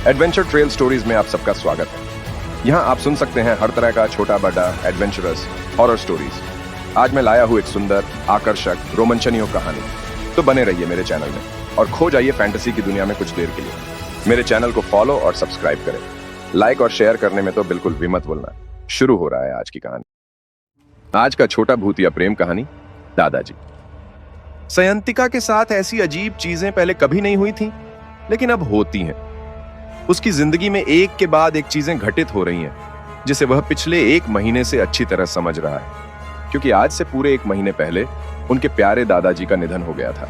Adventure trail stories में आप सबका स्वागत है। यहाँ आप सुन सकते हैं हर तरह का छोटा बड़ा एडवेंचरस हॉरर स्टोरीज। आज मैं लाया हूँ एक सुंदर, आकर्षक, रोमांचनीय कहानी। तो बने रहिए मेरे चैनल में और खो जाइए फैंटेसी की दुनिया में कुछ देर के लिए। मेरे चैनल को फॉलो और सब्सक्राइब करें। लाइक और शेयर करने में तो बिल्कुल भी मत भूलना। शुरू हो रहा है आज की कहानी। आज का छोटा भूतिया प्रेम कहानी, दादाजी। सयंतिका के साथ ऐसी अजीब चीजें पहले कभी नहीं हुई थी, लेकिन अब होती हैं। उसकी जिंदगी में एक के बाद एक चीजें घटित हो रही हैं, जिसे वह पिछले एक महीने से अच्छी तरह समझ रहा है, क्योंकि आज से पूरे एक महीने पहले उनके प्यारे दादाजी का निधन हो गया था।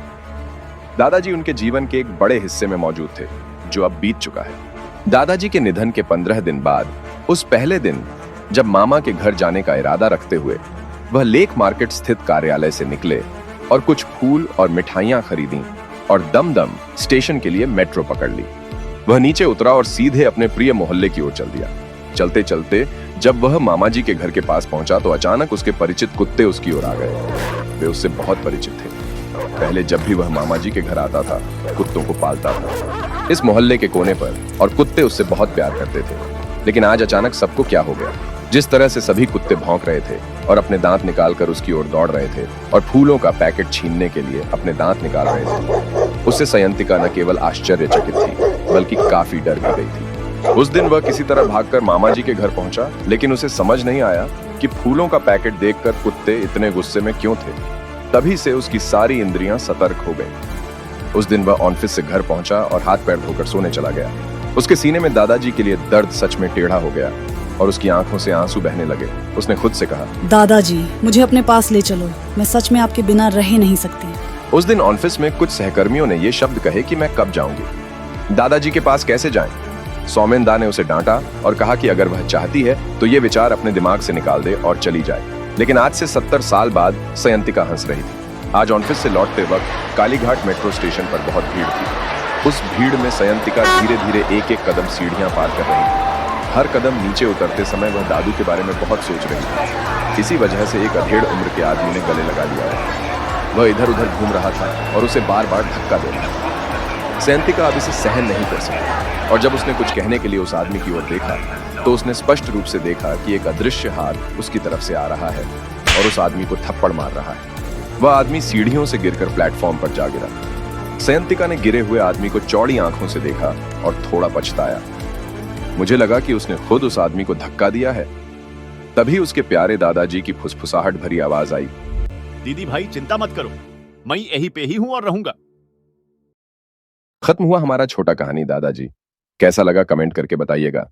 दादाजी उनके जीवन के एक बड़े हिस्से में मौजूद थे, जो अब बीत चुका है। दादाजी के निधन के 15 दिन बाद, उस पहले दिन जब मामा के घर जाने का इरादा रखते हुए वह लेक मार्केट स्थित कार्यालय से निकले और कुछ फूल और मिठाइयां खरीदी और दमदम स्टेशन के लिए मेट्रो पकड़ ली। वह नीचे उतरा और सीधे अपने प्रिय मोहल्ले की ओर चल दिया। चलते चलते जब वह मामा जी के घर के पास पहुंचा तो अचानक उसके परिचित कुत्ते उसकी ओर आ गए। वे उससे बहुत परिचित थे। पहले जब भी वह मामा जी के घर आता था, कुत्तों को पालता था इस मोहल्ले के कोने पर, और कुत्ते उससे बहुत प्यार करते थे। लेकिन आज अचानक सबको क्या हो गया? जिस तरह से सभी कुत्ते भौंक रहे थे और अपने दांत निकालकर उसकी ओर दौड़ रहे थे और फूलों का पैकेट छीनने के लिए अपने दांत निकाल रहे थे, उससे सयंतिका न केवल आश्चर्यचकित थी, बल्कि काफी डर भी गई थी। उस दिन वह किसी तरह भागकर मामा जी के घर पहुंचा, लेकिन उसे समझ नहीं आया कि फूलों का पैकेट देखकर कुत्ते इतने गुस्से में क्यों थे। तभी से उसकी सारी इंद्रियां सतर्क हो गईं। उस दिन वह ऑफिस से घर पहुंचा और हाथ पैर धोकर सोने चला गया। उसके सीने में दादाजी के लिए दर्द सच में टेढ़ा हो गया और उसकी आंखों से आंसू बहने लगे। उसने खुद से कहा, दादाजी, मुझे अपने पास ले चलो, मैं सच में आपके बिना रह ही नहीं सकती। उस दिन ऑफिस में कुछ सहकर्मियों ने ये शब्द कहे कि मैं कब जाऊंगी, दादाजी के पास कैसे जाएं? सौमेन ने उसे डांटा और कहा कि अगर वह चाहती है तो ये विचार अपने दिमाग से निकाल दे और चली जाए। लेकिन आज से 70 साल बाद सयंतिका हंस रही थी। आज ऑफिस से लौटते वक्त कालीघाट मेट्रो स्टेशन पर बहुत भीड़ थी। उस भीड़ में सयंतिका धीरे धीरे एक एक कदम सीढ़ियां पार कर रही थी। हर कदम नीचे उतरते समय वह दादू के बारे में बहुत सोच रही थी। इसी वजह से एक अधेड़ उम्र के आदमी ने गले लगा लिया है। वह इधर उधर घूम रहा था और उसे बार बार धक्का दे रहा था। सयंतिका अब इसे सहन नहीं कर सकी और जब उसने कुछ कहने के लिए उस आदमी की ओर देखा तो उसने स्पष्ट रूप से देखा कि एक अदृश्य हाथ उसकी तरफ से आ रहा है और उस आदमी को थप्पड़ मार रहा है। वह आदमी सीढ़ियों से गिरकर प्लेटफॉर्म पर जा गिरा। सयंतिका ने गिरे हुए आदमी को चौड़ी आंखों से देखा और थोड़ा पछताया। मुझे लगा कि उसने खुद उस आदमी को धक्का दिया है। तभी उसके प्यारे दादाजी की फुसफुसाहट भरी आवाज आई, दीदी भाई चिंता मत करो, मैं यहीं पे ही हूं और रहूंगा। खत्म हुआ हमारा छोटा कहानी दादाजी। कैसा लगा कमेंट करके बताइएगा।